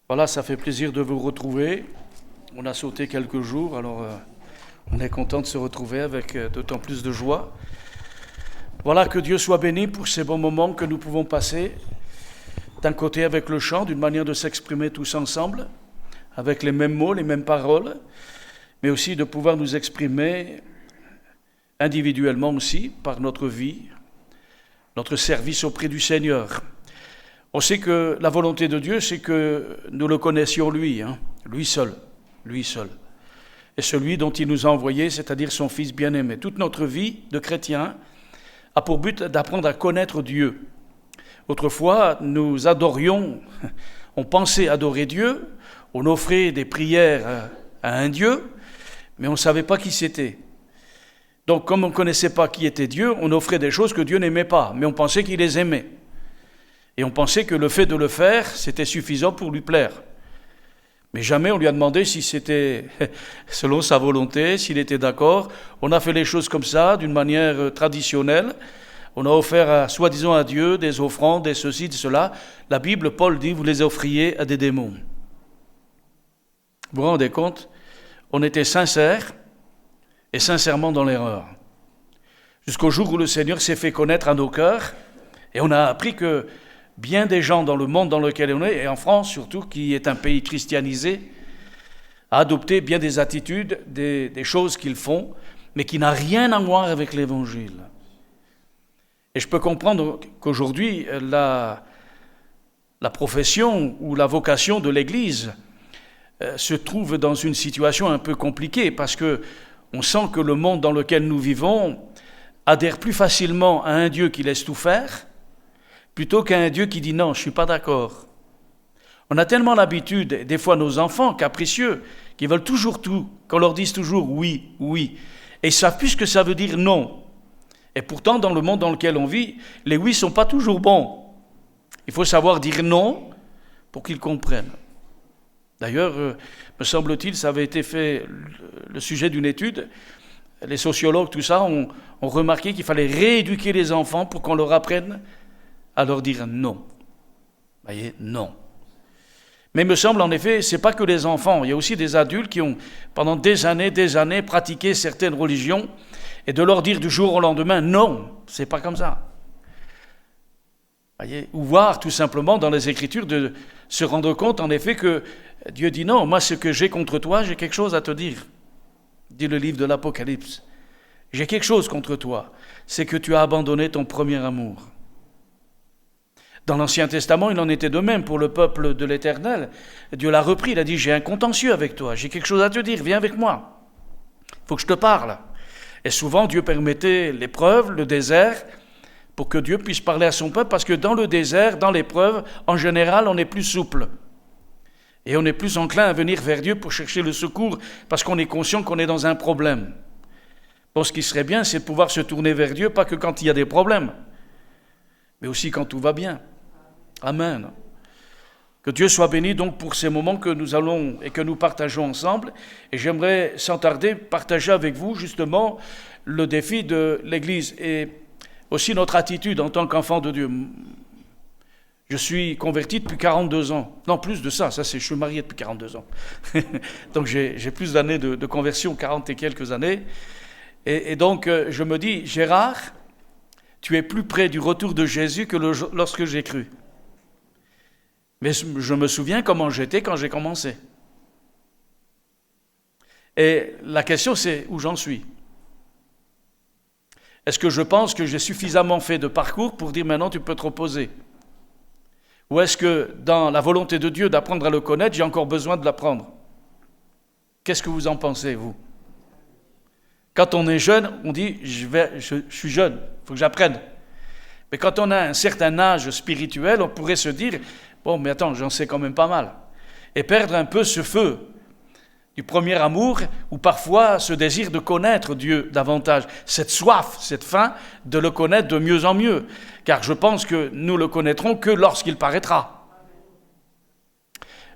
Voilà, ça fait plaisir de vous retrouver. On a sauté quelques jours, alors on est content de se retrouver avec d'autant plus de joie. Voilà, que Dieu soit béni pour ces bons moments que nous pouvons passer, d'un côté avec le chant, d'une manière de s'exprimer tous ensemble, avec les mêmes mots, les mêmes paroles, mais aussi de pouvoir nous exprimer individuellement aussi, par notre vie, notre service auprès du Seigneur. On sait que la volonté de Dieu, c'est que nous le connaissions lui, lui seul. Et celui dont il nous a envoyés, c'est-à-dire son Fils bien-aimé. Toute notre vie de chrétien a pour but d'apprendre à connaître Dieu. Autrefois, nous adorions, on pensait adorer Dieu, on offrait des prières à un Dieu, mais on ne savait pas qui c'était. Donc, comme on ne connaissait pas qui était Dieu, on offrait des choses que Dieu n'aimait pas, mais on pensait qu'il les aimait. Et on pensait que le fait de le faire, c'était suffisant pour lui plaire. Mais jamais on lui a demandé si c'était selon sa volonté, s'il était d'accord. On a fait les choses comme ça, d'une manière traditionnelle. On a offert, soi-disant à Dieu, des offrandes, des ceci, de cela. La Bible, Paul dit, vous les offriez à des démons. Vous vous rendez compte? On était sincères et sincèrement dans l'erreur. Jusqu'au jour où le Seigneur s'est fait connaître à nos cœurs et on a appris que bien des gens dans le monde dans lequel on est, et en France surtout, qui est un pays christianisé, a adopté bien des attitudes, des choses qu'ils font, mais qui n'a rien à voir avec l'Évangile. Et je peux comprendre qu'aujourd'hui, la profession ou la vocation de l'Église se trouve dans une situation un peu compliquée, parce que on sent que le monde dans lequel nous vivons adhère plus facilement à un Dieu qui laisse tout faire, plutôt qu'à un Dieu qui dit non, je ne suis pas d'accord. On a tellement l'habitude, des fois nos enfants capricieux, qui veulent toujours tout, qu'on leur dise toujours oui, oui, et ils ne savent plus ce que ça veut dire non. Et pourtant, dans le monde dans lequel on vit, les oui ne sont pas toujours bons. Il faut savoir dire non pour qu'ils comprennent. D'ailleurs, me semble-t-il, ça avait été fait le sujet d'une étude. Les sociologues, tout ça, ont remarqué qu'il fallait rééduquer les enfants pour qu'on leur apprenne à leur dire non. Vous voyez, non. Mais il me semble en effet, ce n'est pas que les enfants, il y a aussi des adultes qui ont pendant des années pratiqué certaines religions, et de leur dire du jour au lendemain non, c'est pas comme ça. Vous voyez, ou voir tout simplement dans les Écritures de se rendre compte en effet que Dieu dit non, moi ce que j'ai contre toi, j'ai quelque chose à te dire, dit le livre de l'Apocalypse. J'ai quelque chose contre toi, c'est que tu as abandonné ton premier amour. Dans l'Ancien Testament, il en était de même pour le peuple de l'Éternel. Dieu l'a repris, il a dit, j'ai un contentieux avec toi, j'ai quelque chose à te dire, viens avec moi. Il faut que je te parle. Et souvent, Dieu permettait l'épreuve, le désert, pour que Dieu puisse parler à son peuple, parce que dans le désert, dans l'épreuve, en général, on est plus souple. Et on est plus enclin à venir vers Dieu pour chercher le secours, parce qu'on est conscient qu'on est dans un problème. Bon, ce qui serait bien, c'est de pouvoir se tourner vers Dieu, pas que quand il y a des problèmes, mais aussi quand tout va bien. Amen. Que Dieu soit béni donc pour ces moments que nous allons et que nous partageons ensemble. Et j'aimerais sans tarder partager avec vous justement le défi de l'Église et aussi notre attitude en tant qu'enfant de Dieu. Je suis converti depuis 42 ans. Non, plus de ça, je suis marié depuis 42 ans. Donc j'ai plus d'années de conversion, 40 et quelques années. Et donc je me dis, Gérard, tu es plus près du retour de Jésus que lorsque j'ai cru. Mais je me souviens comment j'étais quand j'ai commencé. Et la question, c'est où j'en suis. Est-ce que je pense que j'ai suffisamment fait de parcours pour dire maintenant tu peux te reposer? Ou est-ce que dans la volonté de Dieu d'apprendre à le connaître, j'ai encore besoin de l'apprendre? Qu'est-ce que vous en pensez, vous? Quand on est jeune, on dit je suis jeune, il faut que j'apprenne. Mais quand on a un certain âge spirituel, on pourrait se dire bon, mais attends, j'en sais quand même pas mal. Et perdre un peu ce feu du premier amour, ou parfois ce désir de connaître Dieu davantage, cette soif, cette faim de le connaître de mieux en mieux. Car je pense que nous le connaîtrons que lorsqu'il paraîtra.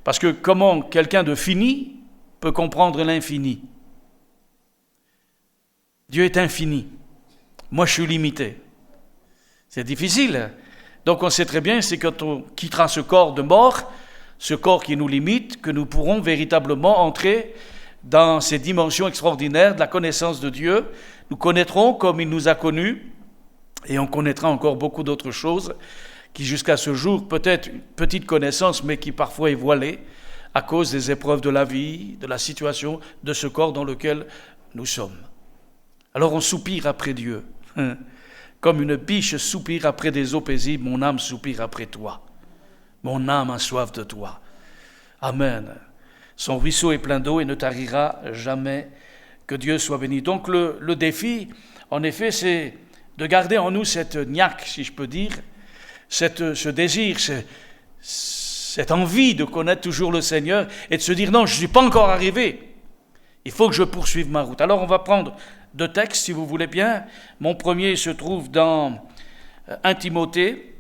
Parce que comment quelqu'un de fini peut comprendre l'infini? Dieu est infini. Moi, je suis limité. C'est difficile. Donc on sait très bien, c'est quand on quittera ce corps de mort, ce corps qui nous limite, que nous pourrons véritablement entrer dans ces dimensions extraordinaires de la connaissance de Dieu. Nous connaîtrons comme il nous a connus, et on connaîtra encore beaucoup d'autres choses qui jusqu'à ce jour, peut-être une petite connaissance, mais qui parfois est voilée à cause des épreuves de la vie, de la situation, de ce corps dans lequel nous sommes. Alors on soupire après Dieu. Comme une biche soupire après des eaux paisibles, mon âme soupire après toi. Mon âme a soif de toi. Amen. Son ruisseau est plein d'eau et ne tarira jamais. Que Dieu soit béni. Donc le défi, en effet, c'est de garder en nous cette niaque, si je peux dire, ce désir, cette envie de connaître toujours le Seigneur et de se dire non, je ne suis pas encore arrivé. Il faut que je poursuive ma route. Alors on va prendre 2 textes, si vous voulez bien. Mon premier se trouve dans 1 Timothée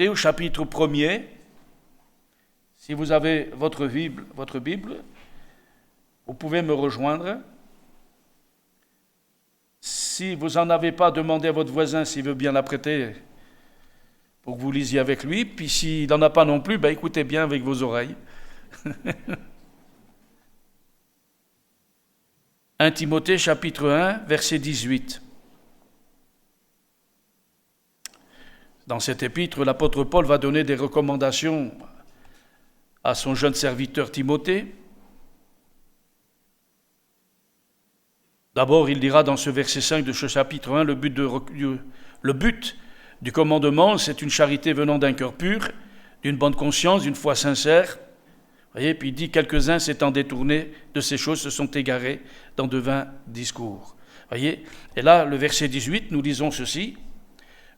au chapitre 1er. Si vous avez votre Bible, vous pouvez me rejoindre. Si vous n'en avez pas, demandez à votre voisin s'il veut bien la prêter pour que vous lisiez avec lui. Puis s'il n'en a pas non plus, écoutez bien avec vos oreilles. 1 Timothée chapitre 1, verset 18. Dans cet épître, l'apôtre Paul va donner des recommandations à son jeune serviteur Timothée. D'abord, il dira dans ce verset 5 de ce chapitre 1, le but du commandement, c'est une charité venant d'un cœur pur, d'une bonne conscience, d'une foi sincère. Voyez, puis il dit, quelques-uns s'étant détournés de ces choses se sont égarés dans de vains discours. Voyez, et là, le verset 18, nous lisons ceci.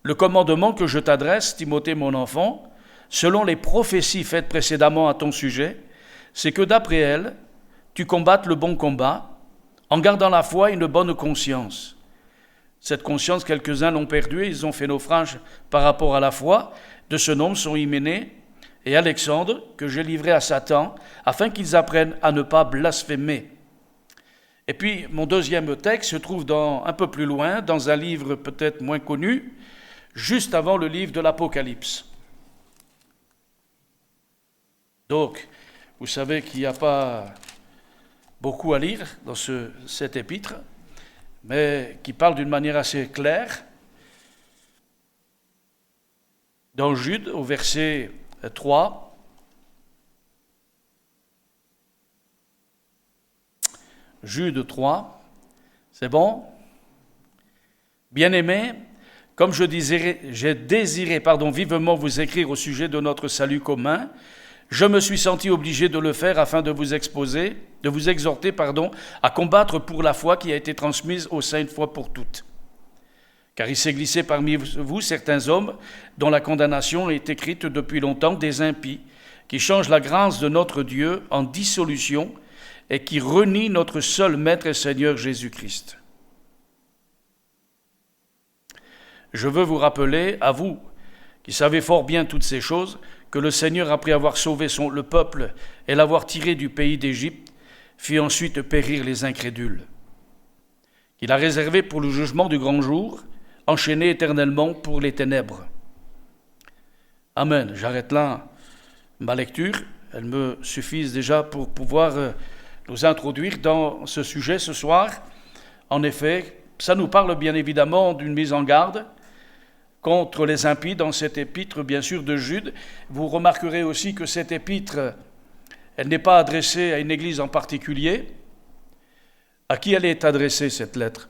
Le commandement que je t'adresse, Timothée mon enfant, selon les prophéties faites précédemment à ton sujet, c'est que d'après elles, tu combattes le bon combat, en gardant la foi et une bonne conscience. Cette conscience, quelques-uns l'ont perdue et ils ont fait naufrage par rapport à la foi. De ce nombre sont Hyménée et Alexandre, que j'ai livré à Satan, afin qu'ils apprennent à ne pas blasphémer. Et puis, mon deuxième texte se trouve un peu plus loin, dans un livre peut-être moins connu, juste avant le livre de l'Apocalypse. Donc, vous savez qu'il n'y a pas beaucoup à lire dans cet épître, mais qui parle d'une manière assez claire. Dans Jude, au verset 3, Jude 3, c'est bon? Bien-aimés, comme j'ai désiré vivement vous écrire au sujet de notre salut commun, je me suis senti obligé de le faire afin de vous exhorter, à combattre pour la foi qui a été transmise aux saints une fois pour toutes. Car il s'est glissé parmi vous certains hommes dont la condamnation est écrite depuis longtemps, des impies, qui changent la grâce de notre Dieu en dissolution et qui renient notre seul Maître et Seigneur Jésus-Christ. Je veux vous rappeler, à vous, qui savez fort bien toutes ces choses, que le Seigneur, après avoir sauvé le peuple et l'avoir tiré du pays d'Égypte, fit ensuite périr les incrédules, qu'il a réservé pour le jugement du grand jour, enchaîné éternellement pour les ténèbres. Amen. J'arrête là ma lecture. Elle me suffit déjà pour pouvoir nous introduire dans ce sujet ce soir. En effet, ça nous parle bien évidemment d'une mise en garde contre les impies dans cette épître, bien sûr, de Jude. Vous remarquerez aussi que cette épître, elle n'est pas adressée à une église en particulier. À qui elle est adressée, cette lettre?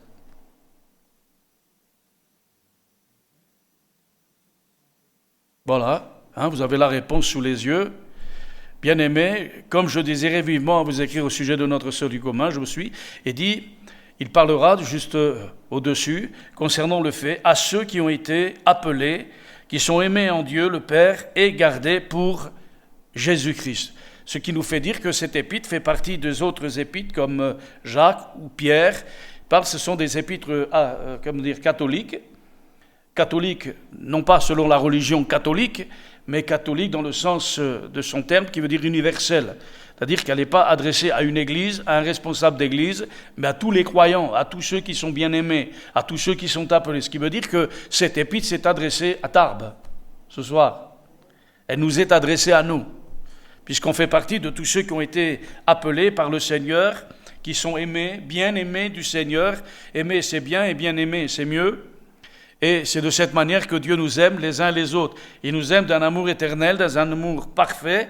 Voilà, vous avez la réponse sous les yeux. Bien-aimés, comme je désirais vivement vous écrire au sujet de notre salut commun, je me suis, et dit, il parlera juste au-dessus, concernant le fait, à ceux qui ont été appelés, qui sont aimés en Dieu, le Père, et gardés pour Jésus-Christ. Ce qui nous fait dire que cette épître fait partie des autres épîtres, comme Jacques ou Pierre. Ce sont des épîtres catholiques. Catholique, non pas selon la religion catholique, mais catholique dans le sens de son terme, qui veut dire universel. C'est-à-dire qu'elle n'est pas adressée à une église, à un responsable d'église, mais à tous les croyants, à tous ceux qui sont bien-aimés, à tous ceux qui sont appelés. Ce qui veut dire que cette épître s'est adressée à Tarbes, ce soir. Elle nous est adressée à nous. puisqu'on fait partie de tous ceux qui ont été appelés par le Seigneur, qui sont aimés, bien aimés du Seigneur. Aimer, c'est bien, et bien aimer, c'est mieux. Et c'est de cette manière que Dieu nous aime les uns les autres. Il nous aime d'un amour éternel, d'un amour parfait,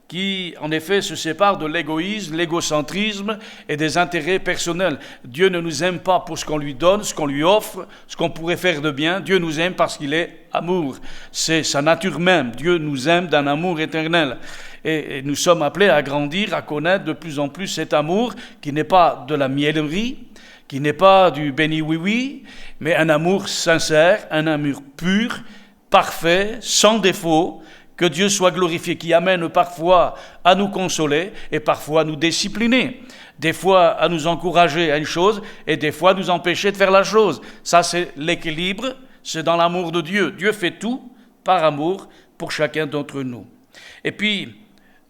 qui, en effet, se sépare de l'égoïsme, l'égocentrisme et des intérêts personnels. Dieu ne nous aime pas pour ce qu'on lui donne, ce qu'on lui offre, ce qu'on pourrait faire de bien. Dieu nous aime parce qu'il est amour. C'est sa nature même. Dieu nous aime d'un amour éternel. Et nous sommes appelés à grandir, à connaître de plus en plus cet amour qui n'est pas de la mièvrerie, qui n'est pas du béni oui-oui, mais un amour sincère, un amour pur, parfait, sans défaut. Que Dieu soit glorifié, qui amène parfois à nous consoler et parfois à nous discipliner. Des fois à nous encourager à une chose et des fois à nous empêcher de faire la chose. Ça, c'est l'équilibre, c'est dans l'amour de Dieu. Dieu fait tout par amour pour chacun d'entre nous. Et puis,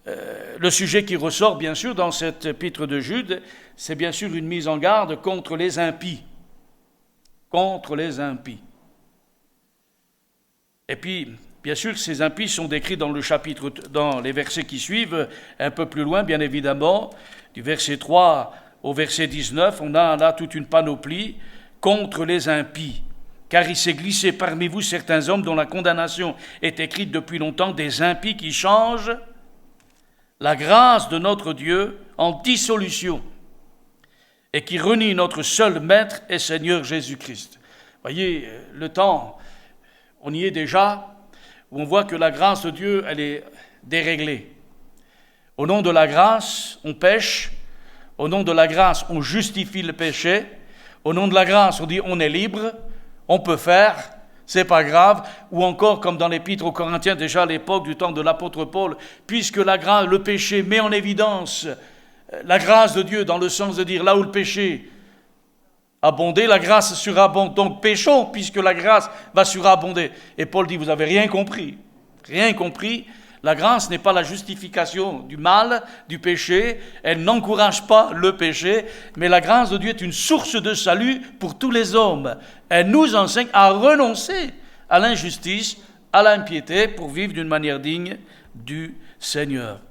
le sujet qui ressort bien sûr dans cet épître de Jude, c'est bien sûr une mise en garde contre les impies. Contre les impies. Et puis, bien sûr, ces impies sont décrits dans le chapitre, dans les versets qui suivent, un peu plus loin, bien évidemment, du verset 3 au verset 19, on a là toute une panoplie contre les impies. Car il s'est glissé parmi vous certains hommes dont la condamnation est écrite depuis longtemps, des impies qui changent la grâce de notre Dieu en dissolution et qui renient notre seul Maître et Seigneur Jésus-Christ. Voyez, le temps, on y est déjà, où on voit que la grâce de Dieu, elle est déréglée. Au nom de la grâce, on pêche. Au nom de la grâce, on justifie le péché. Au nom de la grâce, on dit on est libre, on peut faire, c'est pas grave. Ou encore, comme dans l'Épître aux Corinthiens, déjà à l'époque du temps de l'apôtre Paul, puisque la grâce, le péché met en évidence la grâce de Dieu, dans le sens de dire là où le péché abonder, la grâce surabonde. Donc péchons, puisque la grâce va surabonder. Et Paul dit, vous n'avez rien compris. Rien compris. La grâce n'est pas la justification du mal, du péché. Elle n'encourage pas le péché. Mais la grâce de Dieu est une source de salut pour tous les hommes. Elle nous enseigne à renoncer à l'injustice, à l'impiété, pour vivre d'une manière digne du Seigneur.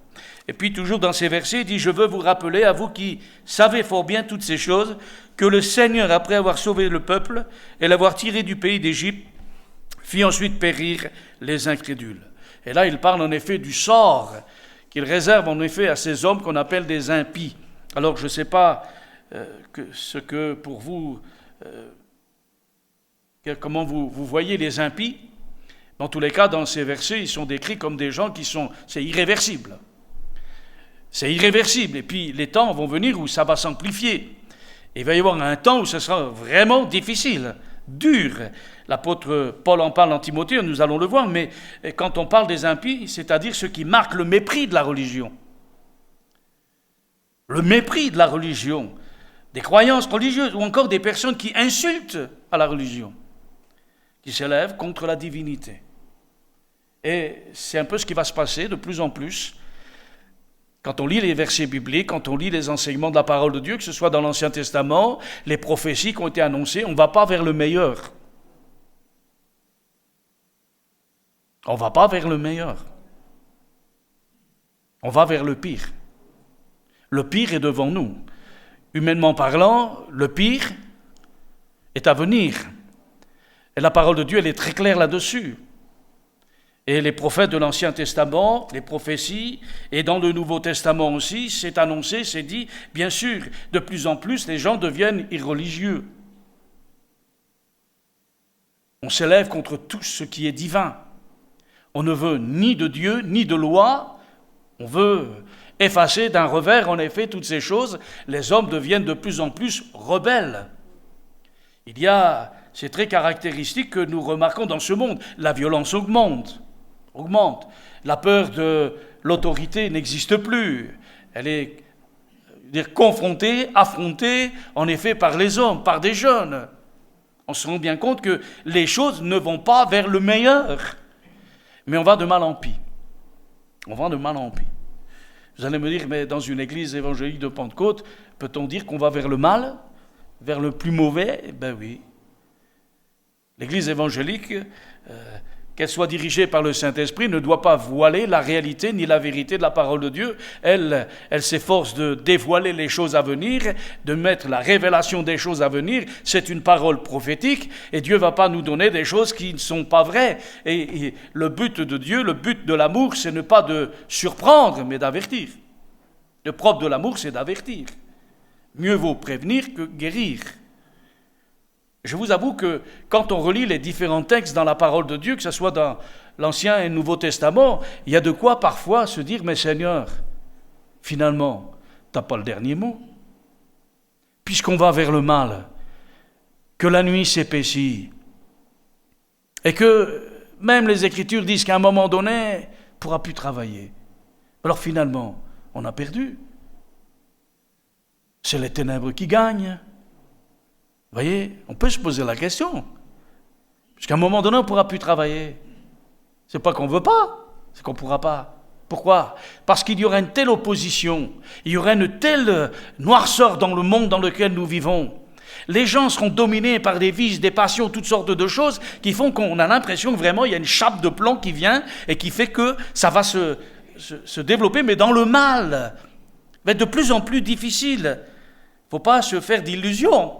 Et puis toujours dans ces versets, il dit, je veux vous rappeler, à vous qui savez fort bien toutes ces choses, que le Seigneur, après avoir sauvé le peuple et l'avoir tiré du pays d'Égypte, fit ensuite périr les incrédules. Et là, il parle en effet du sort qu'il réserve en effet à ces hommes qu'on appelle des impies. Alors, je ne sais pas ce que pour vous, comment vous voyez les impies. Dans tous les cas, dans ces versets, ils sont décrits comme des gens c'est irréversible. C'est irréversible. Et puis, les temps vont venir où ça va s'amplifier. Il va y avoir un temps où ce sera vraiment difficile, dur. L'apôtre Paul en parle en Timothée, nous allons le voir, mais quand on parle des impies, c'est-à-dire ceux qui marquent le mépris de la religion. Le mépris de la religion, des croyances religieuses, ou encore des personnes qui insultent à la religion, qui s'élèvent contre la divinité. Et c'est un peu ce qui va se passer de plus en plus. Quand on lit les versets bibliques, quand on lit les enseignements de la parole de Dieu, que ce soit dans l'Ancien Testament, les prophéties qui ont été annoncées, on ne va pas vers le meilleur. On ne va pas vers le meilleur. On va vers le pire. Le pire est devant nous. Humainement parlant, le pire est à venir. Et la parole de Dieu, elle est très claire là-dessus. Et les prophètes de l'Ancien Testament, les prophéties, et dans le Nouveau Testament aussi, c'est annoncé, c'est dit, bien sûr, de plus en plus, les gens deviennent irreligieux. On s'élève contre tout ce qui est divin. On ne veut ni de Dieu, ni de loi. On veut effacer d'un revers, en effet, toutes ces choses. Les hommes deviennent de plus en plus rebelles. C'est très caractéristique que nous remarquons dans ce monde. La violence augmente. La peur de l'autorité n'existe plus. Elle est confrontée, affrontée, en effet, par les hommes, par des jeunes. On se rend bien compte que les choses ne vont pas vers le meilleur. Mais on va de mal en pis. Vous allez me dire, mais dans une église évangélique de Pentecôte, peut-on dire qu'on va vers le mal, vers le plus mauvais ? Ben oui. L'église évangélique, qu'elle soit dirigée par le Saint-Esprit, ne doit pas voiler la réalité ni la vérité de la parole de Dieu. Elle s'efforce de dévoiler les choses à venir, de mettre la révélation des choses à venir. C'est une parole prophétique et Dieu ne va pas nous donner des choses qui ne sont pas vraies. Et le but de Dieu, le but de l'amour, c'est ne pas de surprendre, mais d'avertir. Le propre de l'amour, c'est d'avertir. Mieux vaut prévenir que guérir. Je vous avoue que quand on relit les différents textes dans la parole de Dieu, que ce soit dans l'Ancien et le Nouveau Testament, il y a de quoi parfois se dire, mais Seigneur, finalement, tu n'as pas le dernier mot. Puisqu'on va vers le mal, que la nuit s'épaissit, et que même les Écritures disent qu'à un moment donné, on ne pourra plus travailler. Alors finalement, on a perdu. C'est les ténèbres qui gagnent. Vous voyez, on peut se poser la question. Jusqu'à un moment donné, on ne pourra plus travailler. Ce n'est pas qu'on ne veut pas, c'est qu'on ne pourra pas. Pourquoi ? Parce qu'il y aura une telle opposition, il y aura une telle noirceur dans le monde dans lequel nous vivons. Les gens seront dominés par des vices, des passions, toutes sortes de choses qui font qu'on a l'impression que vraiment il y a une chape de plomb qui vient et qui fait que ça va se développer, mais dans le mal. Ça va être de plus en plus difficile. Il ne faut pas se faire d'illusions.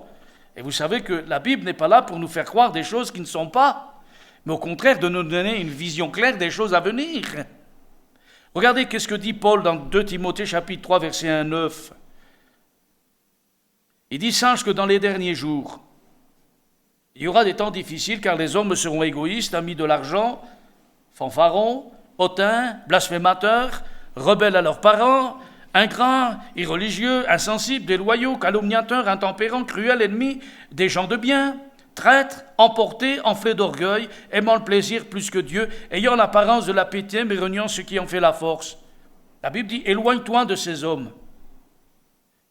Et vous savez que la Bible n'est pas là pour nous faire croire des choses qui ne sont pas, mais au contraire de nous donner une vision claire des choses à venir. Regardez qu'est-ce que dit Paul dans 2 Timothée chapitre 3 verset 1-9. Il dit « Sache que dans les derniers jours, il y aura des temps difficiles car les hommes seront égoïstes, amis de l'argent, fanfarons, hautains, blasphémateurs, rebelles à leurs parents, ingrats, irreligieux, insensibles, déloyaux, calomniateurs, intempérants, cruels, ennemis des gens de bien, traîtres, emportés, enflés d'orgueil, aimant le plaisir plus que Dieu, ayant l'apparence de la piété, mais reniant ce qui en fait la force. » La Bible dit « Éloigne-toi de ces hommes. »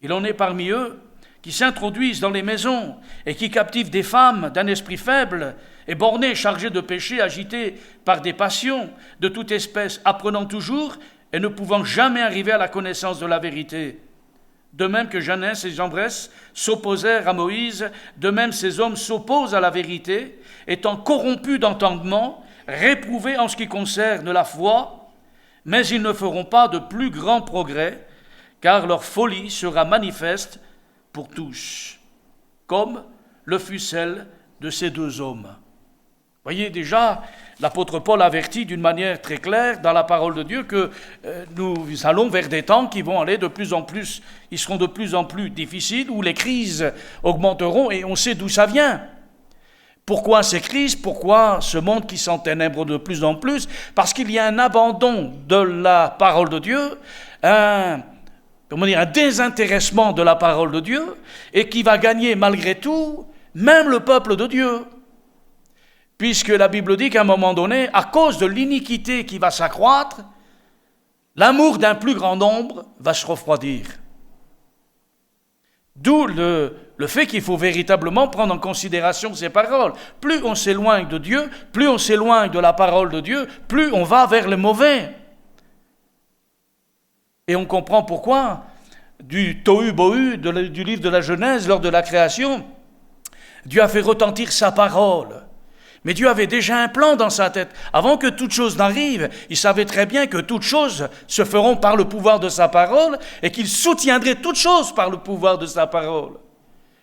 Il en est parmi eux qui s'introduisent dans les maisons et qui captivent des femmes d'un esprit faible et bornées, chargées de péchés, agitées par des passions de toute espèce, apprenant toujours et ne pouvant jamais arriver à la connaissance de la vérité. De même que Janès et Jambres s'opposèrent à Moïse, de même ces hommes s'opposent à la vérité, étant corrompus d'entendement, réprouvés en ce qui concerne la foi, mais ils ne feront pas de plus grands progrès, car leur folie sera manifeste pour tous, comme le fut celle de ces deux hommes. Voyez, déjà, l'apôtre Paul avertit d'une manière très claire dans la parole de Dieu que nous allons vers des temps qui vont aller de plus en plus, ils seront de plus en plus difficiles, où les crises augmenteront et on sait d'où ça vient. Pourquoi ces crises ? Pourquoi ce monde qui s'enténèbre de plus en plus ? Parce qu'il y a un abandon de la parole de Dieu, un désintéressement de la parole de Dieu, et qui va gagner malgré tout, même le peuple de Dieu. Puisque la Bible dit qu'à un moment donné, à cause de l'iniquité qui va s'accroître, l'amour d'un plus grand nombre va se refroidir. D'où le fait qu'il faut véritablement prendre en considération ces paroles. Plus on s'éloigne de Dieu, plus on s'éloigne de la parole de Dieu, plus on va vers le mauvais. Et on comprend pourquoi, du tohu-bohu, du livre de la Genèse, lors de la création, Dieu a fait retentir sa parole. Mais Dieu avait déjà un plan dans sa tête. Avant que toute chose n'arrive, il savait très bien que toutes choses se feront par le pouvoir de sa parole et qu'il soutiendrait toutes choses par le pouvoir de sa parole.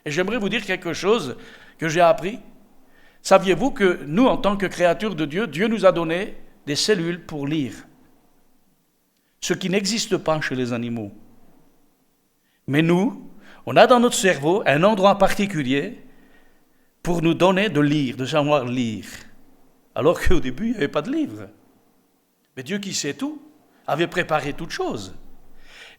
Et j'aimerais vous dire quelque chose que j'ai appris. Saviez-vous que nous, en tant que créatures de Dieu, Dieu nous a donné des cellules pour lire, ce qui n'existe pas chez les animaux. Mais nous, on a dans notre cerveau un endroit particulier pour nous donner de lire, de savoir lire. Alors qu'au début, il n'y avait pas de livre. Mais Dieu qui sait tout, avait préparé toutes choses.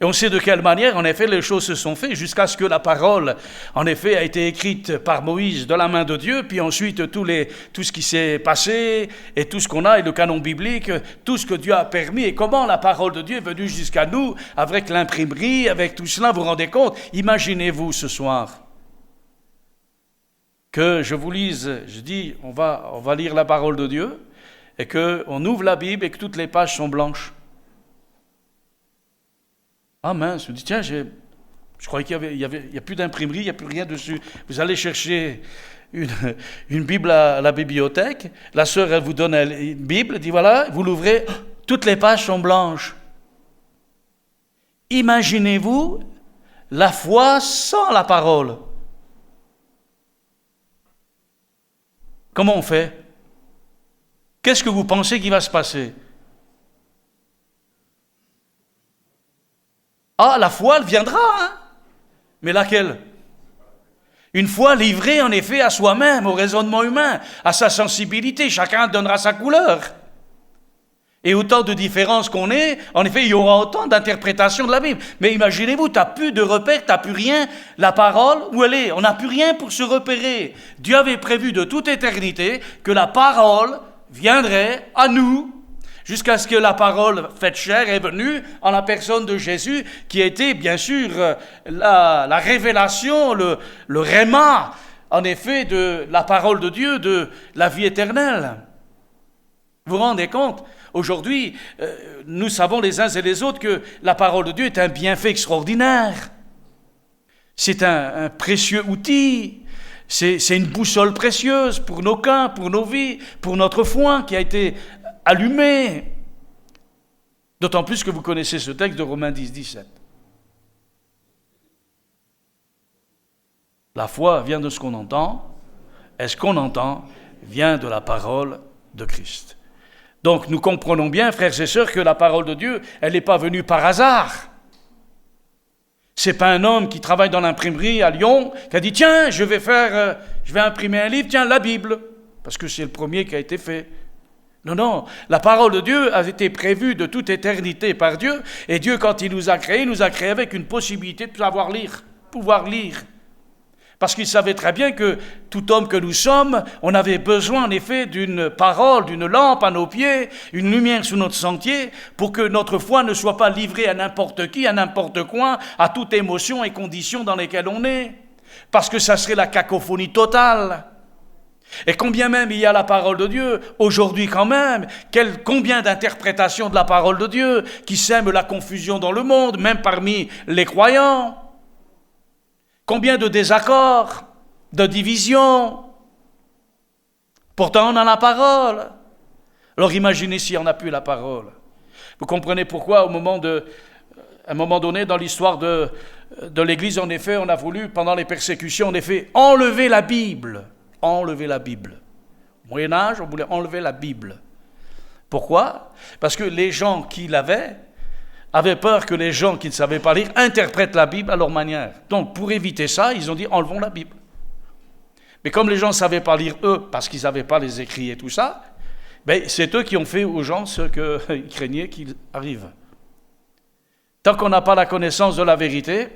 Et on sait de quelle manière, en effet, les choses se sont faites, jusqu'à ce que la parole, en effet, a été écrite par Moïse de la main de Dieu, puis ensuite tout ce qui s'est passé, et tout ce qu'on a, et le canon biblique, tout ce que Dieu a permis, et comment la parole de Dieu est venue jusqu'à nous, avec l'imprimerie, avec tout cela, vous vous rendez compte? Imaginez-vous ce soir que je vous lise, je dis, on va lire la parole de Dieu, et qu'on ouvre la Bible et que toutes les pages sont blanches. Ah mince, je me dis, tiens, Je croyais il y a plus d'imprimerie, il n'y a plus rien dessus. Vous allez chercher une Bible à la bibliothèque, la sœur, elle vous donne une Bible, elle dit voilà, vous l'ouvrez, toutes les pages sont blanches. Imaginez-vous la foi sans la parole. Comment on fait? Qu'est-ce que vous pensez qui va se passer? Ah, la foi, elle viendra, hein? Mais laquelle? Une foi livrée, en effet, à soi-même, au raisonnement humain, à sa sensibilité. Chacun donnera sa couleur. Et autant de différences qu'on ait, en effet, il y aura autant d'interprétations de la Bible. Mais imaginez-vous, tu n'as plus de repères, tu n'as plus rien. La parole, où elle est? On n'a plus rien pour se repérer. Dieu avait prévu de toute éternité que la parole viendrait à nous, jusqu'à ce que la parole faite chair est venue en la personne de Jésus, qui était bien sûr la révélation, le réma, en effet, de la parole de Dieu, de la vie éternelle. Vous vous rendez compte? Aujourd'hui, nous savons les uns et les autres que la parole de Dieu est un bienfait extraordinaire. C'est un précieux outil. C'est une boussole précieuse pour nos cœurs, pour nos vies, pour notre foi qui a été allumé. D'autant plus que vous connaissez ce texte de Romains 10, 17. La foi vient de ce qu'on entend, et ce qu'on entend vient de la parole de Christ. Donc nous comprenons bien, frères et sœurs, que la parole de Dieu, elle n'est pas venue par hasard. C'est pas un homme qui travaille dans l'imprimerie à Lyon qui a dit tiens, je vais imprimer un livre, tiens, la Bible, parce que c'est le premier qui a été fait. Non, la parole de Dieu a été prévue de toute éternité par Dieu, et Dieu, quand il nous a créé avec une possibilité de pouvoir lire. Parce qu'il savait très bien que tout homme que nous sommes, on avait besoin en effet d'une parole, d'une lampe à nos pieds, une lumière sous notre sentier, pour que notre foi ne soit pas livrée à n'importe qui, à n'importe quoi, à toute émotion et condition dans lesquelles on est. Parce que ça serait la cacophonie totale. Et combien même il y a la parole de Dieu, aujourd'hui quand même, combien d'interprétations de la parole de Dieu qui sèment la confusion dans le monde, même parmi les croyants. Combien de désaccords, de divisions. Pourtant on a la parole. Alors imaginez si on n'a plus la parole. Vous comprenez pourquoi à un moment donné dans l'histoire de l'Église, en effet, on a voulu, pendant les persécutions, en effet, enlever la Bible. Enlever la Bible. Au Moyen-Âge, on voulait enlever la Bible. Pourquoi? Parce que les gens qui l'avaient peur que les gens qui ne savaient pas lire interprètent la Bible à leur manière. Donc, pour éviter ça, ils ont dit enlevons la Bible. Mais comme les gens ne savaient pas lire eux, parce qu'ils n'avaient pas les écrits et tout ça, c'est eux qui ont fait aux gens ce qu'ils craignaient qu'il arrive. Tant qu'on n'a pas la connaissance de la vérité,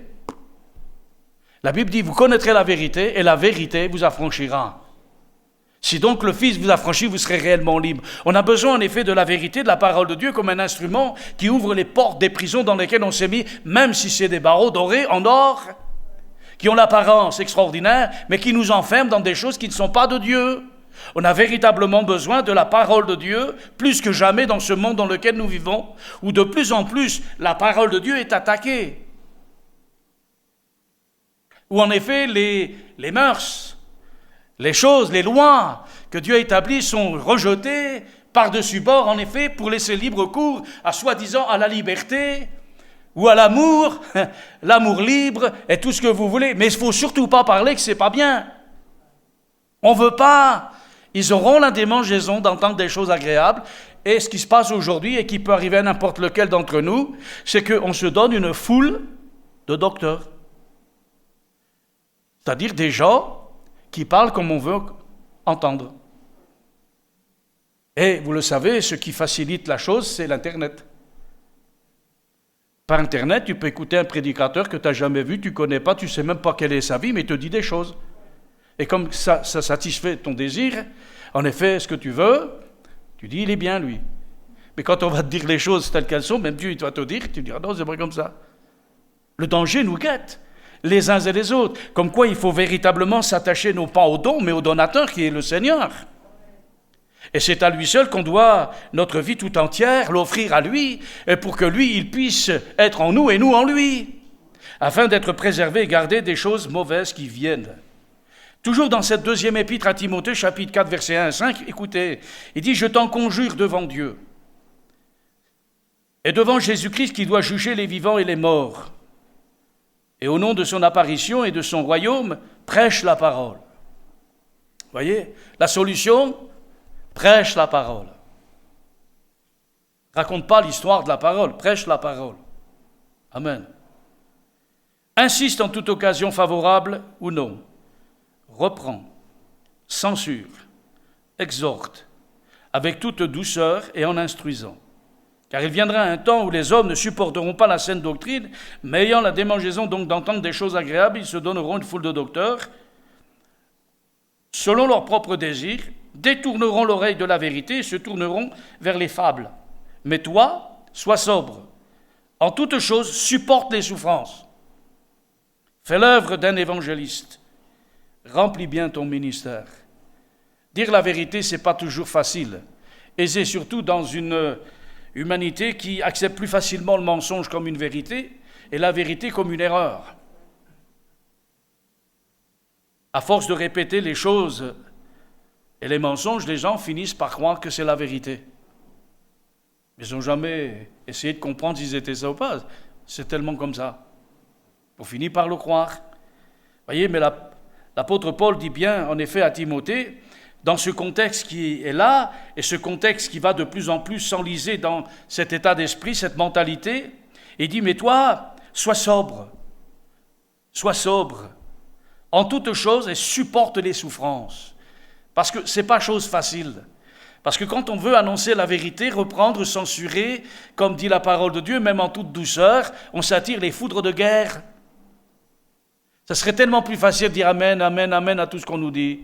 la Bible dit, vous connaîtrez la vérité et la vérité vous affranchira. Si donc le Fils vous affranchit, vous serez réellement libre. On a besoin en effet de la vérité, de la parole de Dieu comme un instrument qui ouvre les portes des prisons dans lesquelles on s'est mis, même si c'est des barreaux dorés en or, qui ont l'apparence extraordinaire, mais qui nous enferment dans des choses qui ne sont pas de Dieu. On a véritablement besoin de la parole de Dieu, plus que jamais dans ce monde dans lequel nous vivons, où de plus en plus la parole de Dieu est attaquée. Où en effet les mœurs, les choses, les lois que Dieu a établies sont rejetées par-dessus bord, en effet, pour laisser libre cours à soi-disant à la liberté ou à l'amour, l'amour libre et tout ce que vous voulez. Mais il ne faut surtout pas parler que c'est pas bien. On ne veut pas. Ils auront la démangeaison d'entendre des choses agréables. Et ce qui se passe aujourd'hui et qui peut arriver à n'importe lequel d'entre nous, c'est qu'on se donne une foule de docteurs. C'est-à-dire des gens qui parlent comme on veut entendre. Et vous le savez, ce qui facilite la chose, c'est l'Internet. Par Internet, tu peux écouter un prédicateur que tu n'as jamais vu, tu ne connais pas, tu ne sais même pas quelle est sa vie, mais il te dit des choses. Et comme ça satisfait ton désir, en effet, ce que tu veux, tu dis, il est bien, lui. Mais quand on va te dire les choses telles qu'elles sont, même Dieu il va te dire, tu diras, non, c'est pas comme ça. Le danger nous guette. Les uns et les autres, comme quoi il faut véritablement s'attacher non pas au don, mais au donateur qui est le Seigneur. Et c'est à lui seul qu'on doit notre vie tout entière, l'offrir à lui, pour que lui, il puisse être en nous et nous en lui. afin d'être préservé et gardé des choses mauvaises qui viennent. Toujours dans cette deuxième épître à Timothée, chapitre 4, versets 1 à 5, écoutez, il dit « Je t'en conjure devant Dieu et devant Jésus-Christ qui doit juger les vivants et les morts. Et au nom de son apparition et de son royaume, prêche la parole. » Voyez, la solution, prêche la parole. Raconte pas l'histoire de la parole, prêche la parole. Amen. Insiste en toute occasion favorable ou non. Reprend, censure, exhorte, avec toute douceur et en instruisant. Car il viendra un temps où les hommes ne supporteront pas la saine doctrine, mais ayant la démangeaison donc d'entendre des choses agréables, ils se donneront une foule de docteurs, selon leurs propres désirs, détourneront l'oreille de la vérité et se tourneront vers les fables. Mais toi, sois sobre. En toute chose, supporte les souffrances. Fais l'œuvre d'un évangéliste. Remplis bien ton ministère. Dire la vérité, c'est pas toujours facile. Et c'est surtout dans une humanité qui accepte plus facilement le mensonge comme une vérité et la vérité comme une erreur. À force de répéter les choses et les mensonges, les gens finissent par croire que c'est la vérité. Mais ils n'ont jamais essayé de comprendre s'ils étaient ça ou pas. C'est tellement comme ça. On finit par le croire. Voyez, mais l'apôtre Paul dit bien, en effet, à Timothée, dans ce contexte qui est là, et ce contexte qui va de plus en plus s'enliser dans cet état d'esprit, cette mentalité, il dit, mais toi, sois sobre, en toutes choses et supporte les souffrances. Parce que ce n'est pas chose facile. Parce que quand on veut annoncer la vérité, reprendre, censurer, comme dit la parole de Dieu, même en toute douceur, on s'attire les foudres de guerre. Ça serait tellement plus facile de dire amen, amen, amen à tout ce qu'on nous dit.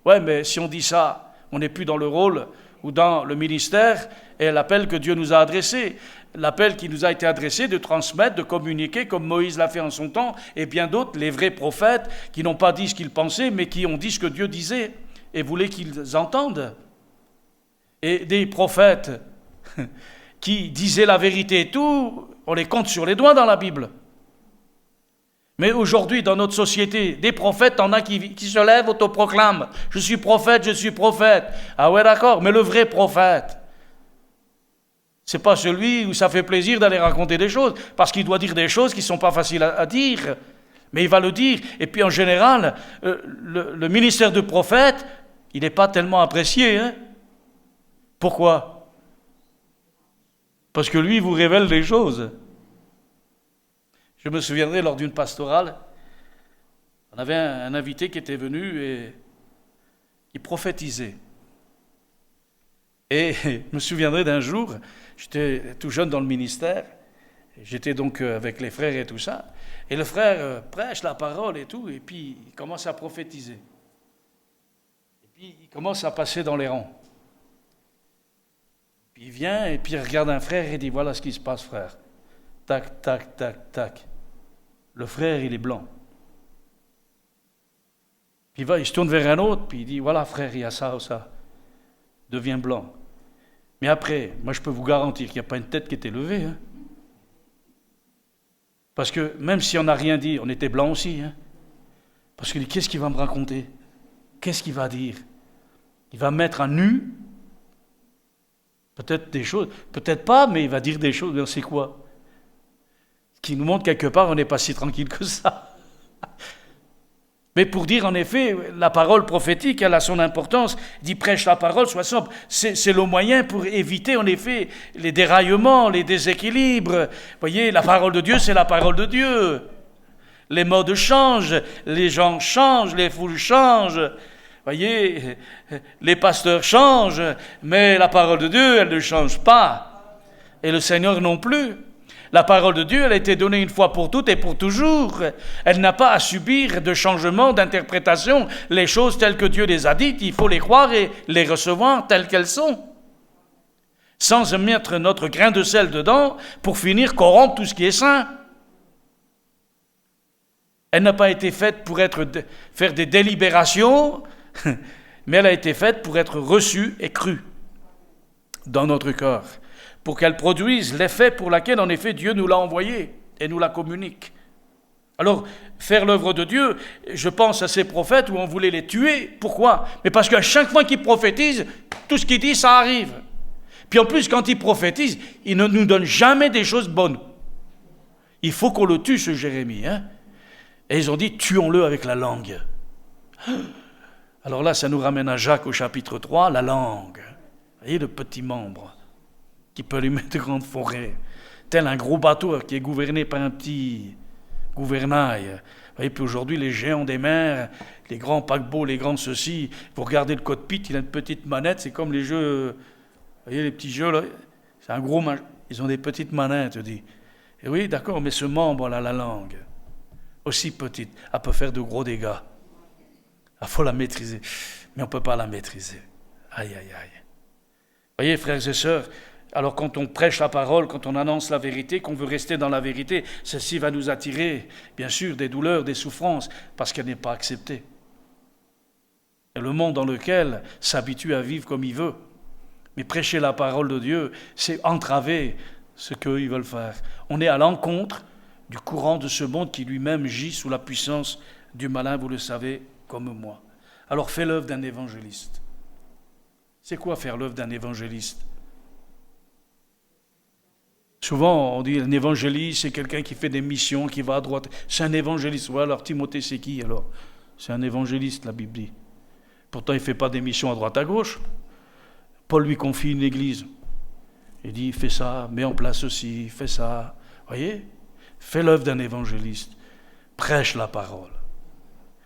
Ouais, mais si on dit ça, on n'est plus dans le rôle ou dans le ministère et l'appel que Dieu nous a adressé. L'appel qui nous a été adressé de transmettre, de communiquer, comme Moïse l'a fait en son temps, et bien d'autres, les vrais prophètes, qui n'ont pas dit ce qu'ils pensaient, mais qui ont dit ce que Dieu disait et voulaient qu'ils entendent. Et des prophètes qui disaient la vérité et tout, on les compte sur les doigts dans la Bible. Mais aujourd'hui, dans notre société, des prophètes, t'en as qui se lèvent, autoproclament « Je suis prophète, je suis prophète ». Ah ouais, d'accord, mais le vrai prophète, c'est pas celui où ça fait plaisir d'aller raconter des choses, parce qu'il doit dire des choses qui sont pas faciles à dire, mais il va le dire. Et puis en général, le ministère de prophète, il n'est pas tellement apprécié. Hein. Pourquoi ? Parce que lui, il vous révèle des choses. Je me souviendrai, lors d'une pastorale, on avait un invité qui était venu et qui prophétisait. Et je me souviendrai d'un jour, j'étais tout jeune dans le ministère, j'étais donc avec les frères et tout ça, et le frère prêche la parole et tout, et puis il commence à prophétiser. Et puis il commence à passer dans les rangs. Puis il vient et puis il regarde un frère et il dit « Voilà ce qui se passe, frère. » Tac, tac, tac, tac. Le frère, il est blanc. Puis il se tourne vers un autre, puis il dit « Voilà, frère, il y a ça ou ça. » Devient blanc. Mais après, moi je peux vous garantir qu'il n'y a pas une tête qui était levée. Hein. Parce que même si on n'a rien dit, on était blanc aussi. Hein. Parce que qu'est-ce qu'il va me raconter ? Qu'est-ce qu'il va dire ? Il va me mettre à nu. Peut-être des choses, peut-être pas, mais il va dire des choses. Mais c'est quoi ? Ce qui nous montre quelque part, on n'est pas si tranquille que ça. Mais pour dire, en effet, la parole prophétique, elle a son importance. Il dit, prêche la parole, sois sobre. C'est le moyen pour éviter, en effet, les déraillements, les déséquilibres. Vous voyez, la parole de Dieu, c'est la parole de Dieu. Les modes changent, les gens changent, les foules changent. Vous voyez, les pasteurs changent, mais la parole de Dieu, elle ne change pas. Et le Seigneur non plus. La parole de Dieu, elle a été donnée une fois pour toutes et pour toujours. Elle n'a pas à subir de changement, d'interprétation. Les choses telles que Dieu les a dites, il faut les croire et les recevoir telles qu'elles sont. Sans mettre notre grain de sel dedans pour finir corrompre tout ce qui est saint. Elle n'a pas été faite pour faire des délibérations, mais elle a été faite pour être reçue et crue dans notre cœur. Pour qu'elle produise l'effet pour lequel, en effet, Dieu nous l'a envoyé et nous la communique. Alors, faire l'œuvre de Dieu, je pense à ces prophètes où on voulait les tuer. Pourquoi? Mais parce qu'à chaque fois qu'ils prophétisent, tout ce qu'ils disent, ça arrive. Puis en plus, quand ils prophétisent, ils ne nous donnent jamais des choses bonnes. Il faut qu'on le tue, ce Jérémie. Hein? Et ils ont dit, tuons-le avec la langue. Alors là, ça nous ramène à Jacques au chapitre 3, la langue. Vous voyez, le petit membre qui peut lui mettre de grandes forêts. Tel un gros bateau qui est gouverné par un petit gouvernail. Vous voyez, puis aujourd'hui, les géants des mers, les grands paquebots, les grands ceci, vous regardez le cockpit, il a une petite manette, c'est comme les jeux, vous voyez, les petits jeux, là, c'est un gros, ils ont des petites manettes, je dis. Et oui, d'accord, mais ce membre-là, la langue, aussi petite, elle peut faire de gros dégâts. Il faut la maîtriser, mais on ne peut pas la maîtriser. Aïe, aïe, aïe. Vous voyez, frères et sœurs, alors quand on prêche la parole, quand on annonce la vérité, qu'on veut rester dans la vérité, ceci va nous attirer, bien sûr, des douleurs, des souffrances, parce qu'elle n'est pas acceptée. Et le monde dans lequel s'habitue à vivre comme il veut. Mais prêcher la parole de Dieu, c'est entraver ce qu'ils veulent faire. On est à l'encontre du courant de ce monde qui lui-même gît sous la puissance du malin, vous le savez, comme moi. Alors fais l'œuvre d'un évangéliste. C'est quoi faire l'œuvre d'un évangéliste? Souvent, on dit un évangéliste, c'est quelqu'un qui fait des missions, qui va à droite. C'est un évangéliste. Ouais, alors Timothée, c'est qui alors? C'est un évangéliste, la Bible dit. Pourtant, il ne fait pas des missions à droite, à gauche. Paul lui confie une église. Il dit, fais ça, mets en place ceci, fais ça. Voyez? Fais l'œuvre d'un évangéliste. Prêche la parole.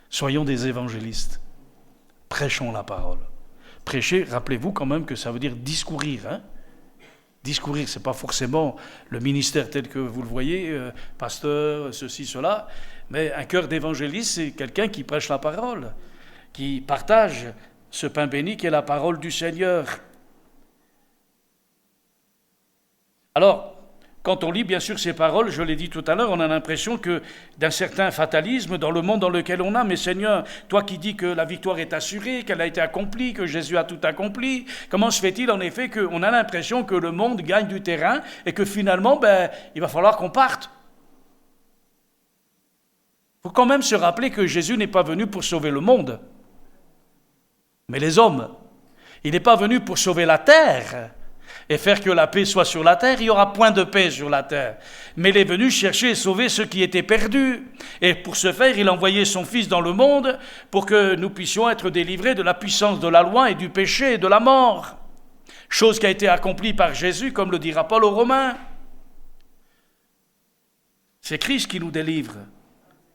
Soyons des évangélistes. Prêchons la parole. Prêcher, rappelez-vous quand même que ça veut dire discourir. Hein? Discourir, ce n'est pas forcément le ministère tel que vous le voyez, pasteur, ceci, cela, mais un cœur d'évangéliste, c'est quelqu'un qui prêche la parole, qui partage ce pain béni qui est la parole du Seigneur. Alors, quand on lit bien sûr ces paroles, je l'ai dit tout à l'heure, on a l'impression que d'un certain fatalisme dans le monde dans lequel on a. Mais Seigneur, toi qui dis que la victoire est assurée, qu'elle a été accomplie, que Jésus a tout accompli, comment se fait-il en effet qu'on a l'impression que le monde gagne du terrain et que finalement, il va falloir qu'on parte? Il faut quand même se rappeler que Jésus n'est pas venu pour sauver le monde, mais les hommes. Il n'est pas venu pour sauver la terre et faire que la paix soit sur la terre. Il n'y aura point de paix sur la terre. Mais il est venu chercher et sauver ceux qui étaient perdus. Et pour ce faire, il a envoyé son Fils dans le monde pour que nous puissions être délivrés de la puissance de la loi et du péché et de la mort. Chose qui a été accomplie par Jésus, comme le dira Paul aux Romains. C'est Christ qui nous délivre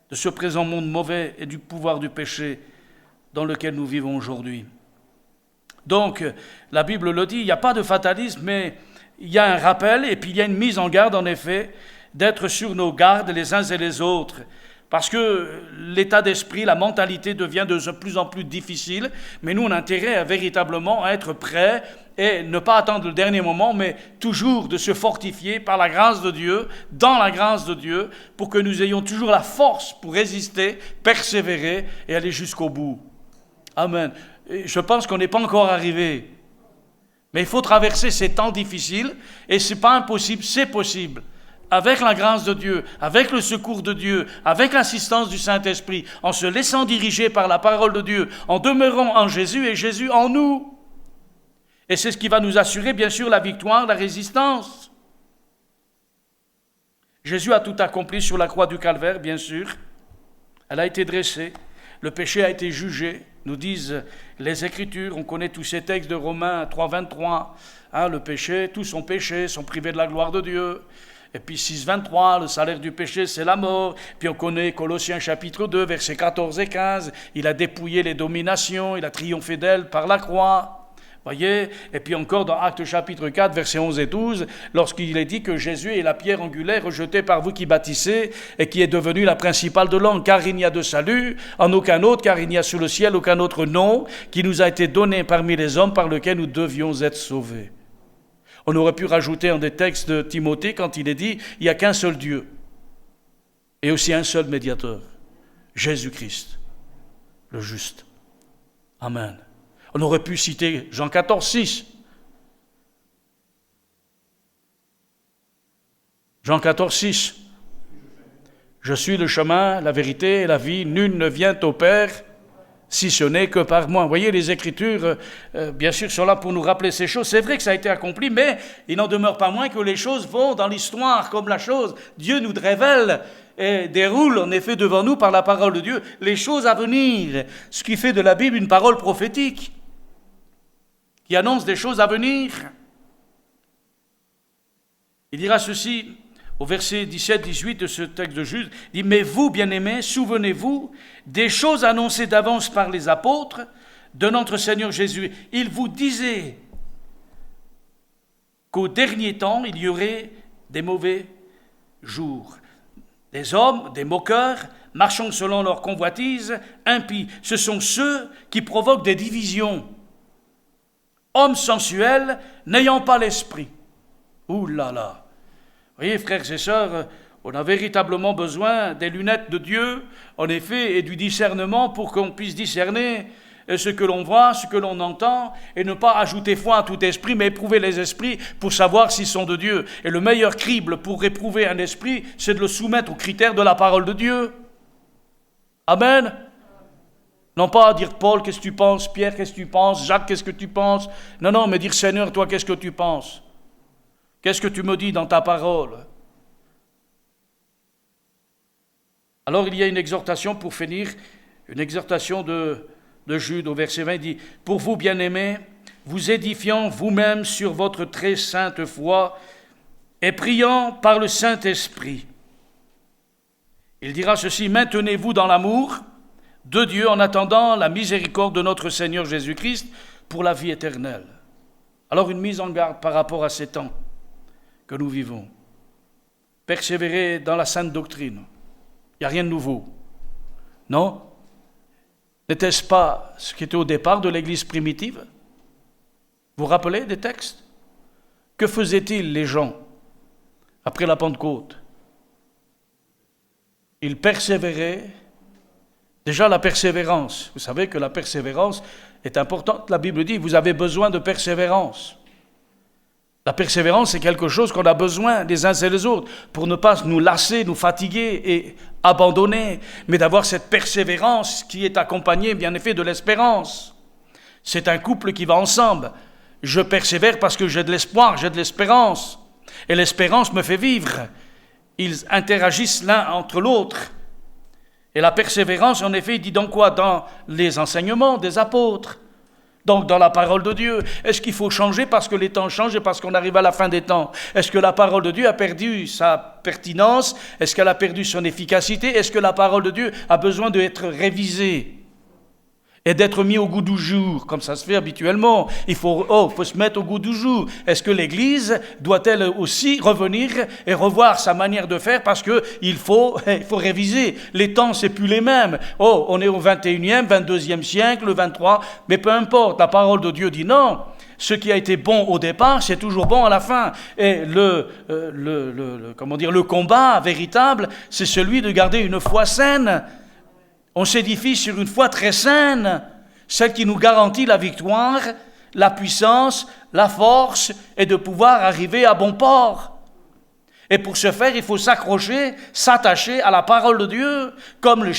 de ce présent monde mauvais et du pouvoir du péché dans lequel nous vivons aujourd'hui. Donc, la Bible le dit, il n'y a pas de fatalisme, mais il y a un rappel et puis il y a une mise en garde, en effet, d'être sur nos gardes les uns et les autres. Parce que l'état d'esprit, la mentalité devient de plus en plus difficile, mais nous, on a intérêt véritablement à être prêts et ne pas attendre le dernier moment, mais toujours de se fortifier par la grâce de Dieu, dans la grâce de Dieu, pour que nous ayons toujours la force pour résister, persévérer et aller jusqu'au bout. Amen. Je pense qu'on n'est pas encore arrivé. Mais il faut traverser ces temps difficiles et ce n'est pas impossible, c'est possible. Avec la grâce de Dieu, avec le secours de Dieu, avec l'assistance du Saint-Esprit, en se laissant diriger par la parole de Dieu, en demeurant en Jésus et Jésus en nous. Et c'est ce qui va nous assurer, bien sûr, la victoire, la résistance. Jésus a tout accompli sur la croix du Calvaire, bien sûr. Elle a été dressée. Le péché a été jugé, nous disent les Écritures. On connaît tous ces textes de Romains 3, 23. Le péché, tous ont péché, sont privés de la gloire de Dieu. Et puis 6, 23, le salaire du péché, c'est la mort. Puis on connaît Colossiens chapitre 2, versets 14 et 15. Il a dépouillé les dominations, il a triomphé d'elles par la croix. Voyez, et puis encore dans Actes chapitre 4, versets 11 et 12, lorsqu'il est dit que Jésus est la pierre angulaire rejetée par vous qui bâtissez et qui est devenue la principale de l'homme, car il n'y a de salut en aucun autre, car il n'y a sous le ciel aucun autre nom qui nous a été donné parmi les hommes par lequel nous devions être sauvés. On aurait pu rajouter en des textes de Timothée quand il est dit il n'y a qu'un seul Dieu et aussi un seul médiateur, Jésus-Christ, le juste. Amen. On aurait pu citer Jean 14, 6. Jean 14, 6. Je suis le chemin, la vérité et la vie. Nul ne vient au Père si ce n'est que par moi. Vous voyez, les Écritures, bien sûr, sont là pour nous rappeler ces choses. C'est vrai que ça a été accompli, mais il n'en demeure pas moins que les choses vont dans l'histoire comme la chose. Dieu nous révèle et déroule en effet devant nous par la parole de Dieu les choses à venir, ce qui fait de la Bible une parole prophétique qui annonce des choses à venir. Il dira ceci au verset 17-18 de ce texte de Jude, il dit « Mais vous, bien-aimés, souvenez-vous des choses annoncées d'avance par les apôtres de notre Seigneur Jésus. Il vous disait qu'au dernier temps, il y aurait des mauvais jours. Des hommes, des moqueurs, marchant selon leur convoitise, impies. Ce sont ceux qui provoquent des divisions. Hommes sensuels, n'ayant pas l'esprit. » Ouh là là! Vous voyez, frères et sœurs, on a véritablement besoin des lunettes de Dieu, en effet, et du discernement pour qu'on puisse discerner ce que l'on voit, ce que l'on entend, et ne pas ajouter foi à tout esprit, mais éprouver les esprits pour savoir s'ils sont de Dieu. Et le meilleur crible pour éprouver un esprit, c'est de le soumettre aux critères de la parole de Dieu. Amen. Non pas dire Paul, qu'est-ce que tu penses? Pierre, qu'est-ce que tu penses? Jacques, qu'est-ce que tu penses? Non, mais dire Seigneur, toi, qu'est-ce que tu penses? Qu'est-ce que tu me dis dans ta parole? Alors il y a une exhortation pour finir, une exhortation de Jude au verset 20, il dit « Pour vous, bien-aimés, vous édifiant vous-même sur votre très sainte foi et priant par le Saint-Esprit. » Il dira ceci « Maintenez-vous dans l'amour de Dieu en attendant la miséricorde de notre Seigneur Jésus-Christ pour la vie éternelle. » Alors une mise en garde par rapport à ces temps que nous vivons. Persévérer dans la sainte doctrine. Il n'y a rien de nouveau. Non? N'était-ce pas ce qui était au départ de l'Église primitive? Vous vous rappelez des textes? Que faisaient-ils les gens après la Pentecôte? Ils persévéraient. Déjà la persévérance. Vous savez que la persévérance est importante. La Bible dit, vous avez besoin de persévérance. La persévérance, c'est quelque chose qu'on a besoin les uns et les autres pour ne pas nous lasser, nous fatiguer et abandonner, mais d'avoir cette persévérance qui est accompagnée, bien effet, de l'espérance. C'est un couple qui va ensemble. Je persévère parce que j'ai de l'espoir, j'ai de l'espérance. Et l'espérance me fait vivre. Ils interagissent l'un entre l'autre. Et la persévérance, en effet, dit dans quoi? Dans les enseignements des apôtres. Donc dans la parole de Dieu. Est-ce qu'il faut changer parce que les temps changent et parce qu'on arrive à la fin des temps? Est-ce que la parole de Dieu a perdu sa pertinence? Est-ce qu'elle a perdu son efficacité? Est-ce que la parole de Dieu a besoin d'être révisée et d'être mis au goût du jour, comme ça se fait habituellement? Il faut se mettre au goût du jour. Est-ce que l'Église doit-elle aussi revenir et revoir sa manière de faire parce qu'il faut réviser? Les temps, c'est plus les mêmes. On est au 21e, 22e siècle, le 23, mais peu importe, la parole de Dieu dit non. Ce qui a été bon au départ, c'est toujours bon à la fin. Et le combat véritable, c'est celui de garder une foi saine. On s'édifie sur une foi très saine, celle qui nous garantit la victoire, la puissance, la force et de pouvoir arriver à bon port. Et pour ce faire, il faut s'accrocher, s'attacher à la parole de Dieu, comme le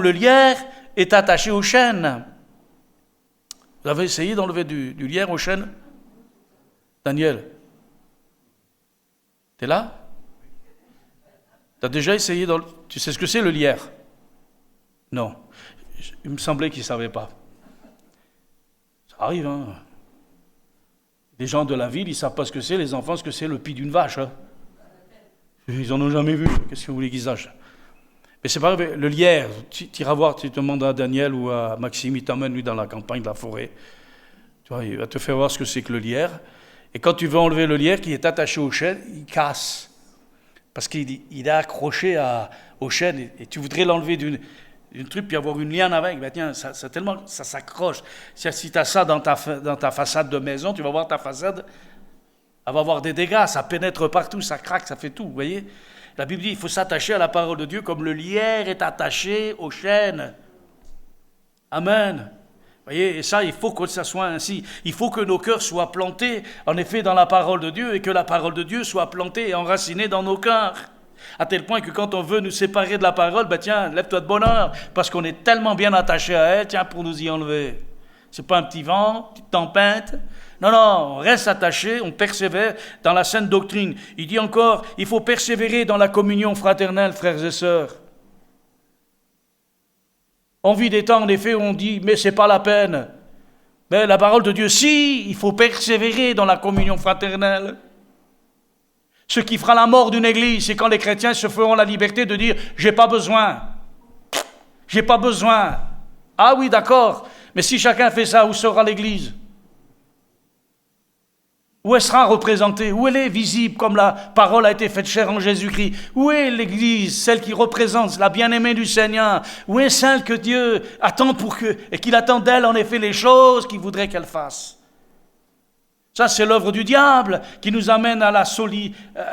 lierre est attaché au chêne. Vous avez essayé d'enlever du lierre au chêne? Daniel, t'es là? Tu as déjà essayé Tu sais ce que c'est le lierre? Non. Il me semblait qu'il ne savait pas. Ça arrive, hein? Les gens de la ville, ils ne savent pas ce que c'est, les enfants, ce que c'est le pis d'une vache. Hein? Ils n'en ont jamais vu. Qu'est-ce que vous voulez qu'ils sachent? Mais c'est pas grave, le lierre, tu iras voir, tu demandes à Daniel ou à Maxime, il t'emmène lui dans la campagne, de la forêt. Tu vois, il va te faire voir ce que c'est que le lierre. Et quand tu veux enlever le lierre qui est attaché au chêne, il casse. Parce qu'il est accroché au chêne et tu voudrais l'enlever d'une truc puis avoir une liane avec. Ben tiens, ça s'accroche. Si tu as ça dans ta façade de maison, tu vas voir ta façade, elle va avoir des dégâts, ça pénètre partout, ça craque, ça fait tout, vous voyez. La Bible dit il faut s'attacher à la parole de Dieu comme le lierre est attaché au chêne. Amen. Vous voyez, et ça, il faut que ça soit ainsi. Il faut que nos cœurs soient plantés, en effet, dans la parole de Dieu, et que la parole de Dieu soit plantée et enracinée dans nos cœurs. À tel point que quand on veut nous séparer de la parole, tiens, lève-toi de bonne heure, parce qu'on est tellement bien attaché à elle, tiens, pour nous y enlever. C'est pas un petit vent, une petite tempête. Non, on reste attaché, on persévère dans la sainte doctrine. Il dit encore, il faut persévérer dans la communion fraternelle, frères et sœurs. On vit des temps, en effet, où on dit, mais c'est pas la peine. Mais la parole de Dieu, si, il faut persévérer dans la communion fraternelle. Ce qui fera la mort d'une église, c'est quand les chrétiens se feront la liberté de dire « j'ai pas besoin ». Ah oui, d'accord, mais si chacun fait ça, où sera l'église? Où elle sera représentée? Où elle est visible comme la parole a été faite chair en Jésus-Christ? Où est l'église, celle qui représente la bien-aimée du Seigneur? Où est celle que Dieu attend et qu'il attend d'elle en effet les choses qu'il voudrait qu'elle fasse? Ça, c'est l'œuvre du diable qui nous amène à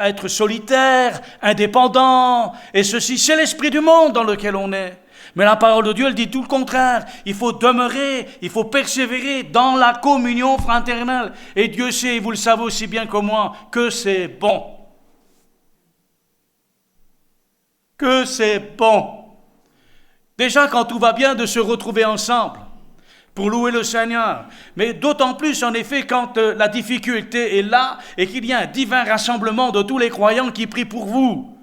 être solitaire, indépendant. Et ceci, c'est l'esprit du monde dans lequel on est. Mais la parole de Dieu, elle dit tout le contraire. Il faut demeurer, il faut persévérer dans la communion fraternelle. Et Dieu sait, vous le savez aussi bien que moi, que c'est bon. Que c'est bon. Déjà, quand tout va bien, de se retrouver ensemble pour louer le Seigneur. Mais d'autant plus, en effet, quand la difficulté est là et qu'il y a un divin rassemblement de tous les croyants qui prient pour vous.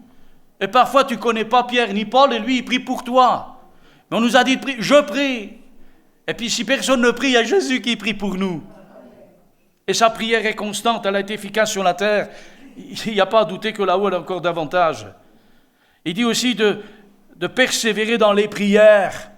Et parfois, tu ne connais pas Pierre ni Paul et lui, il prie pour toi. Mais on nous a dit de prier, je prie. Et puis, si personne ne prie, il y a Jésus qui prie pour nous. Et sa prière est constante, elle est efficace sur la terre. Il n'y a pas à douter que là-haut, elle a encore davantage. Il dit aussi de persévérer dans les prières.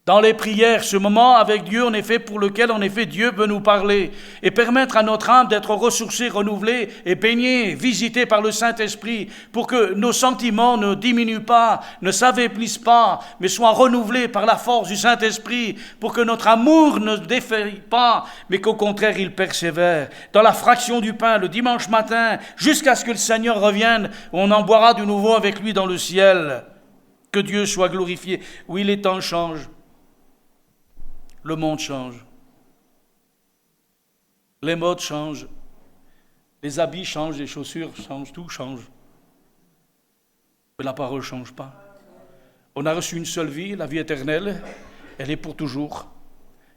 Dans les prières, ce moment avec Dieu, en effet, pour lequel, en effet, Dieu veut nous parler et permettre à notre âme d'être ressourcée, renouvelée et baignée, visitée par le Saint-Esprit pour que nos sentiments ne diminuent pas, ne s'affaiblissent pas, mais soient renouvelés par la force du Saint-Esprit pour que notre amour ne défaille pas, mais qu'au contraire, il persévère. Dans la fraction du pain, le dimanche matin, jusqu'à ce que le Seigneur revienne, on en boira de nouveau avec lui dans le ciel. Que Dieu soit glorifié. Oui, les temps changent. Le monde change. Les modes changent. Les habits changent, les chaussures changent, tout change. Mais la parole ne change pas. On a reçu une seule vie, la vie éternelle. Elle est pour toujours.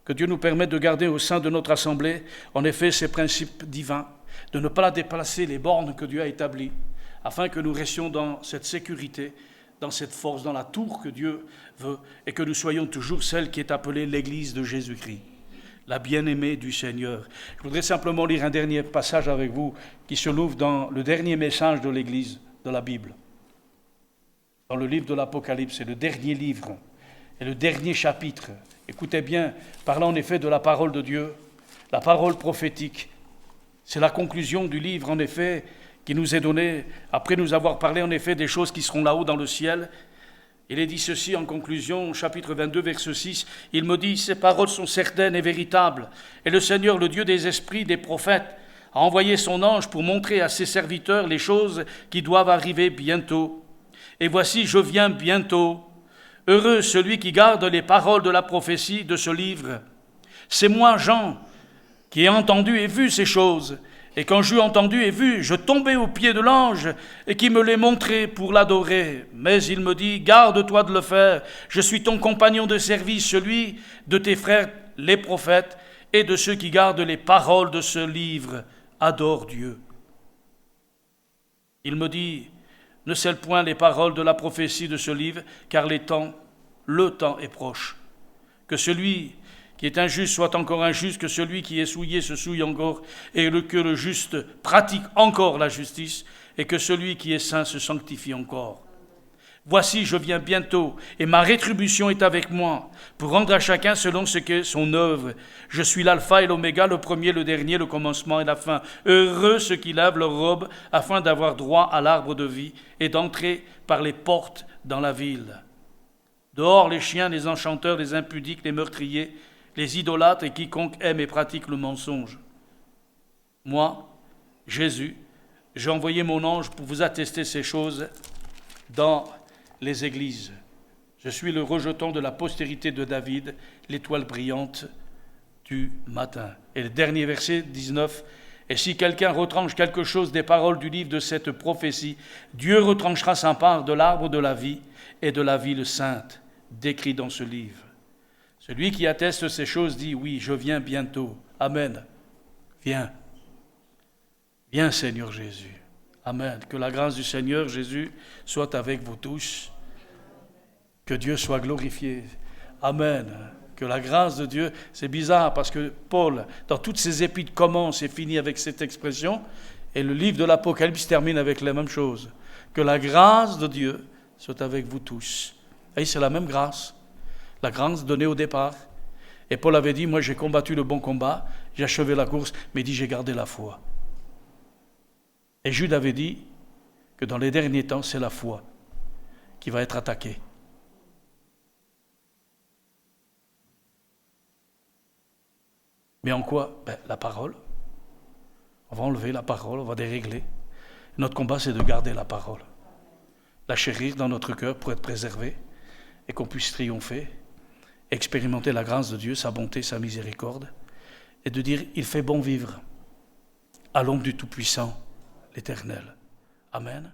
Que Dieu nous permette de garder au sein de notre assemblée, en effet, ces principes divins, de ne pas la déplacer, les bornes que Dieu a établies, afin que nous restions dans cette sécurité, dans cette force, dans la tour que Dieu veut, et que nous soyons toujours celle qui est appelée l'Église de Jésus-Christ, la bien-aimée du Seigneur. Je voudrais simplement lire un dernier passage avec vous qui se trouve dans le dernier message de l'Église de la Bible. Dans le livre de l'Apocalypse, c'est le dernier livre et le dernier chapitre. Écoutez bien, parlant en effet de la parole de Dieu, la parole prophétique. C'est la conclusion du livre, en effet, qui nous est donné, après nous avoir parlé en effet des choses qui seront là-haut dans le ciel. Il est dit ceci en conclusion, chapitre 22, verset 6, il me dit, ces paroles sont certaines et véritables, et le Seigneur, le Dieu des esprits, des prophètes, a envoyé son ange pour montrer à ses serviteurs les choses qui doivent arriver bientôt. Et voici, je viens bientôt. Heureux celui qui garde les paroles de la prophétie de ce livre. C'est moi, Jean, qui ai entendu et vu ces choses. Et quand j'eus entendu et vu, je tombais aux pieds de l'ange et qui me les montrait pour l'adorer. Mais il me dit, garde-toi de le faire. Je suis ton compagnon de service, celui de tes frères les prophètes et de ceux qui gardent les paroles de ce livre. Adore Dieu. Il me dit, ne scelle point les paroles de la prophétie de ce livre, car le temps est proche. Que celui qui est injuste soit encore injuste, que celui qui est souillé se souille encore, et que le juste pratique encore la justice, et que celui qui est saint se sanctifie encore. Voici, je viens bientôt, et ma rétribution est avec moi, pour rendre à chacun selon ce qu'est son œuvre. Je suis l'alpha et l'oméga, le premier, le dernier, le commencement et la fin. Heureux ceux qui lavent leurs robes, afin d'avoir droit à l'arbre de vie, et d'entrer par les portes dans la ville. Dehors les chiens, les enchanteurs, les impudiques, les meurtriers, les idolâtres et quiconque aime et pratique le mensonge. Moi, Jésus, j'ai envoyé mon ange pour vous attester ces choses dans les églises. Je suis le rejeton de la postérité de David, l'étoile brillante du matin. Et le dernier verset, 19, Et si quelqu'un retranche quelque chose des paroles du livre de cette prophétie, Dieu retranchera sa part de l'arbre de la vie et de la ville sainte, décrit dans ce livre. Celui qui atteste ces choses dit, oui, je viens bientôt. Amen. Viens. Viens, Seigneur Jésus. Amen. Que la grâce du Seigneur Jésus soit avec vous tous. Que Dieu soit glorifié. Amen. Que la grâce de Dieu, c'est bizarre parce que Paul, dans toutes ses épîtres, commence et finit avec cette expression, et le livre de l'Apocalypse termine avec la même chose. Que la grâce de Dieu soit avec vous tous. Et c'est la même grâce, la grâce donnée au départ. Et Paul avait dit, moi j'ai combattu le bon combat, j'ai achevé la course, mais il dit j'ai gardé la foi. Et Jude avait dit que dans les derniers temps, c'est la foi qui va être attaquée. Mais en quoi? La parole. On va enlever la parole, on va dérégler. Notre combat, c'est de garder la parole. La chérir dans notre cœur pour être préservé et qu'on puisse triompher, expérimenter la grâce de Dieu, sa bonté, sa miséricorde, et de dire, il fait bon vivre à l'ombre du Tout-Puissant, l'Éternel. Amen.